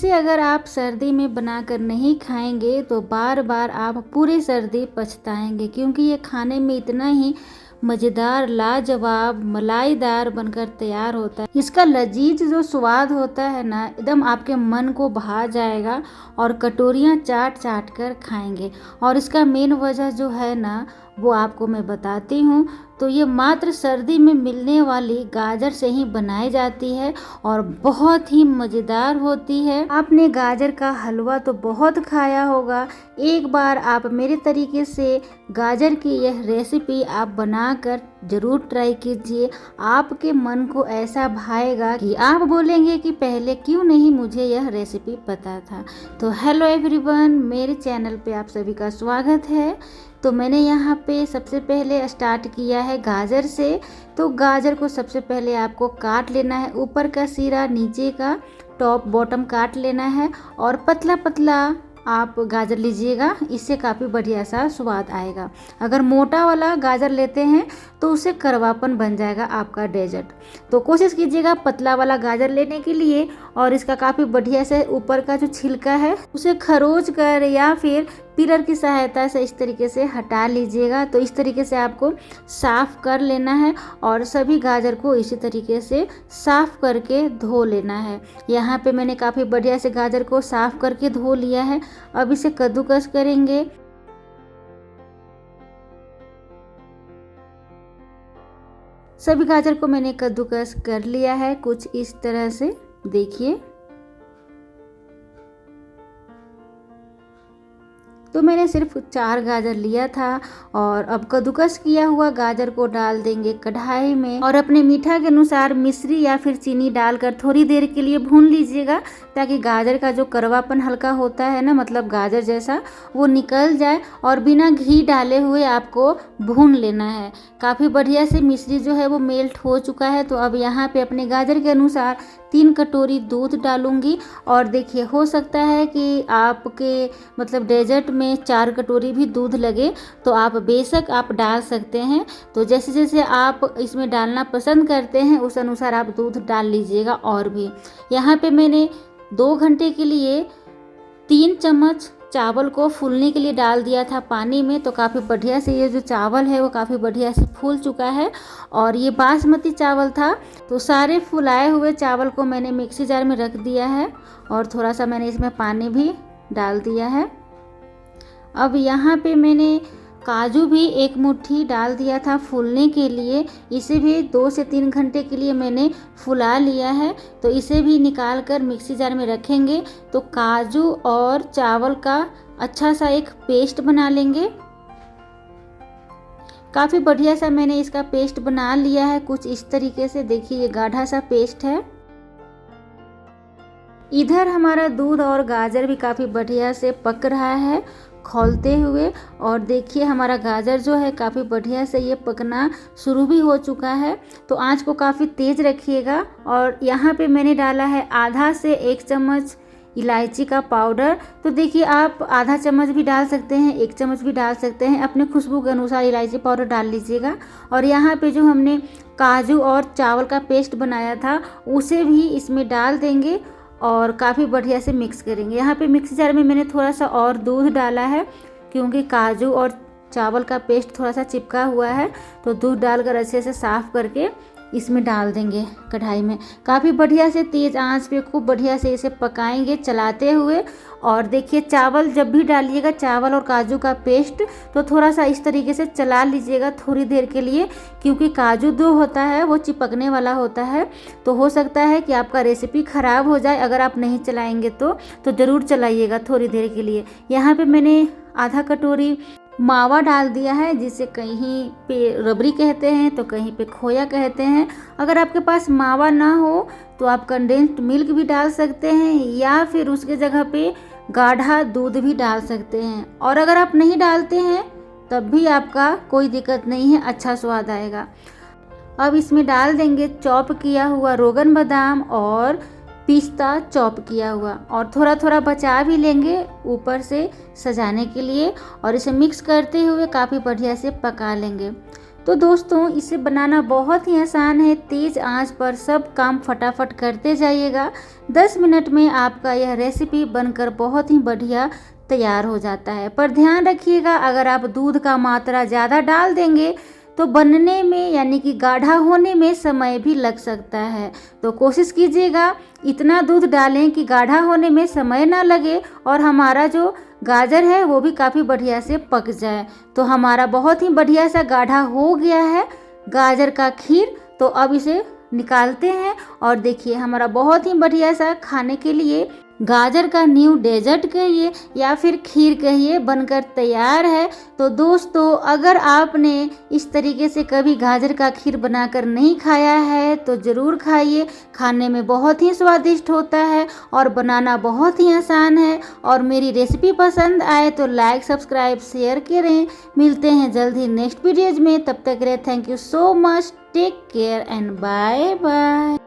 इसे अगर आप सर्दी में बनाकर नहीं खाएंगे तो बार बार आप पूरी सर्दी पछताएंगे, क्योंकि ये खाने में इतना ही मज़ेदार, लाजवाब, मलाईदार बनकर तैयार होता है। इसका लजीज जो स्वाद होता है ना, एकदम आपके मन को भा जाएगा और कटोरियाँ चाट चाट कर खाएंगे। और इसका मेन वजह जो है ना, वो आपको मैं बताती हूँ। तो ये मात्र सर्दी में मिलने वाली गाजर से ही बनाई जाती है और बहुत ही मज़ेदार होती है। आपने गाजर का हलवा तो बहुत खाया होगा, एक बार आप मेरे तरीके से गाजर की यह रेसिपी आप बनाकर ज़रूर ट्राई कीजिए। आपके मन को ऐसा भाएगा कि आप बोलेंगे कि पहले क्यों नहीं मुझे यह रेसिपी पता था। तो हेलो एवरीवन, मेरे चैनल पे आप सभी का स्वागत है। तो मैंने यहाँ पे सबसे पहले स्टार्ट किया है गाजर से। तो गाजर को सबसे पहले आपको काट लेना है, ऊपर का सिरा, नीचे का टॉप बॉटम काट लेना है और पतला पतला आप गाजर लीजिएगा, इससे काफ़ी बढ़िया सा स्वाद आएगा। अगर मोटा वाला गाजर लेते हैं तो उससे कड़वापन बन जाएगा आपका डेजर्ट। तो कोशिश कीजिएगा पतला वाला गाजर लेने के लिए और इसका काफ़ी बढ़िया से ऊपर का जो छिलका है उसे खरोच कर या फिर पिलर की सहायता से इस तरीके से हटा लीजिएगा। तो इस तरीके से आपको साफ़ कर लेना है और सभी गाजर को इसी तरीके से साफ़ करके धो लेना है। यहाँ पे मैंने काफ़ी बढ़िया से गाजर को साफ़ करके धो लिया है। अब इसे कद्दूकस करेंगे। सभी गाजर को मैंने कद्दूकस कर लिया है कुछ इस तरह से, देखिए। तो मैंने सिर्फ 4 गाजर लिया था और अब कद्दूकस किया हुआ गाजर को डाल देंगे कढ़ाई में और अपने मीठा के अनुसार मिश्री या फिर चीनी डालकर थोड़ी देर के लिए भून लीजिएगा, ताकि गाजर का जो कड़वापन हल्का होता है ना, मतलब गाजर जैसा, वो निकल जाए। और बिना घी डाले हुए आपको भून लेना है। काफ़ी बढ़िया से मिश्री जो है वो मेल्ट हो चुका है। तो अब यहाँ पे अपने गाजर के अनुसार 3 कटोरी दूध डालूंगी। और देखिए, हो सकता है कि आपके मतलब डेजर्ट में 4 कटोरी भी दूध लगे, तो आप बेशक आप डाल सकते हैं। तो जैसे जैसे आप इसमें डालना पसंद करते हैं उस अनुसार आप दूध डाल लीजिएगा। और भी यहाँ पे मैंने 2 घंटे के लिए 3 चम्मच चावल को फूलने के लिए डाल दिया था पानी में। तो काफ़ी बढ़िया से ये जो चावल है वो काफ़ी बढ़िया से फूल चुका है। और ये बासमती चावल था। तो सारे फुलाए हुए चावल को मैंने मिक्सी जार में रख दिया है और थोड़ा सा मैंने इसमें पानी भी डाल दिया है। अब यहाँ पे मैंने काजू भी 1 मुट्ठी डाल दिया था फूलने के लिए। इसे भी 2 से 3 घंटे के लिए मैंने फुला लिया है। तो इसे भी निकाल कर मिक्सी जार में रखेंगे। तो काजू और चावल का अच्छा सा एक पेस्ट बना लेंगे। काफ़ी बढ़िया सा मैंने इसका पेस्ट बना लिया है कुछ इस तरीके से, देखिए ये गाढ़ा सा पेस्ट है। इधर हमारा दूध और गाजर भी काफ़ी बढ़िया से पक रहा है खौलते हुए। और देखिए हमारा गाजर जो है काफ़ी बढ़िया से ये पकना शुरू भी हो चुका है। तो आंच को काफ़ी तेज़ रखिएगा। और यहाँ पे मैंने डाला है आधा से 1 चम्मच इलायची का पाउडर। तो देखिए आप आधा चम्मच भी डाल सकते हैं, 1 चम्मच भी डाल सकते हैं, अपने खुशबू के अनुसार इलायची पाउडर डाल लीजिएगा। और यहाँ पे जो हमने काजू और चावल का पेस्ट बनाया था उसे भी इसमें डाल देंगे और काफ़ी बढ़िया से मिक्स करेंगे। यहाँ पे मिक्सी जार में मैंने थोड़ा सा और दूध डाला है, क्योंकि काजू और चावल का पेस्ट थोड़ा सा चिपका हुआ है। तो दूध डालकर अच्छे से साफ़ करके इसमें डाल देंगे कढ़ाई में। काफ़ी बढ़िया से तेज़ आंच पे खूब बढ़िया से इसे पकाएंगे चलाते हुए। और देखिए चावल जब भी डालिएगा, चावल और काजू का पेस्ट, तो थोड़ा सा इस तरीके से चला लीजिएगा थोड़ी देर के लिए, क्योंकि काजू जो होता है वो चिपकने वाला होता है। तो हो सकता है कि आपका रेसिपी ख़राब हो जाए अगर आप नहीं चलाएंगे तो ज़रूर चलाइएगा थोड़ी देर के लिए। यहाँ पे मैंने आधा कटोरी मावा डाल दिया है, जिसे कहीं पे रबड़ी कहते हैं तो कहीं पे खोया कहते हैं। अगर आपके पास मावा ना हो तो आप कंडेंस्ड मिल्क भी डाल सकते हैं या फिर उसके जगह पे गाढ़ा दूध भी डाल सकते हैं। और अगर आप नहीं डालते हैं तब भी आपका कोई दिक्कत नहीं है, अच्छा स्वाद आएगा। अब इसमें डाल देंगे चॉप किया हुआ रोगन बादाम और पिस्ता चॉप किया हुआ, और थोड़ा थोड़ा बचा भी लेंगे ऊपर से सजाने के लिए। और इसे मिक्स करते हुए काफ़ी बढ़िया से पका लेंगे। तो दोस्तों इसे बनाना बहुत ही आसान है। तेज़ आंच पर सब काम फटाफट करते जाइएगा। 10 मिनट में आपका यह रेसिपी बनकर बहुत ही बढ़िया तैयार हो जाता है। पर ध्यान रखिएगा, अगर आप दूध का मात्रा ज़्यादा डाल देंगे तो बनने में यानी कि गाढ़ा होने में समय भी लग सकता है। तो कोशिश कीजिएगा इतना दूध डालें कि गाढ़ा होने में समय ना लगे और हमारा जो गाजर है वो भी काफ़ी बढ़िया से पक जाए। तो हमारा बहुत ही बढ़िया सा गाढ़ा हो गया है गाजर का खीर। तो अब इसे निकालते हैं और देखिए हमारा बहुत ही बढ़िया सा खाने के लिए गाजर का न्यू डेजर्ट कहिए या फिर खीर कहिए बनकर तैयार है। तो दोस्तों अगर आपने इस तरीके से कभी गाजर का खीर बनाकर नहीं खाया है तो ज़रूर खाइए। खाने में बहुत ही स्वादिष्ट होता है और बनाना बहुत ही आसान है। और मेरी रेसिपी पसंद आए तो लाइक सब्सक्राइब शेयर करें। मिलते हैं जल्द ही नेक्स्ट वीडियोज़ में, तब तक के लिए thank you so much. Take care and bye bye.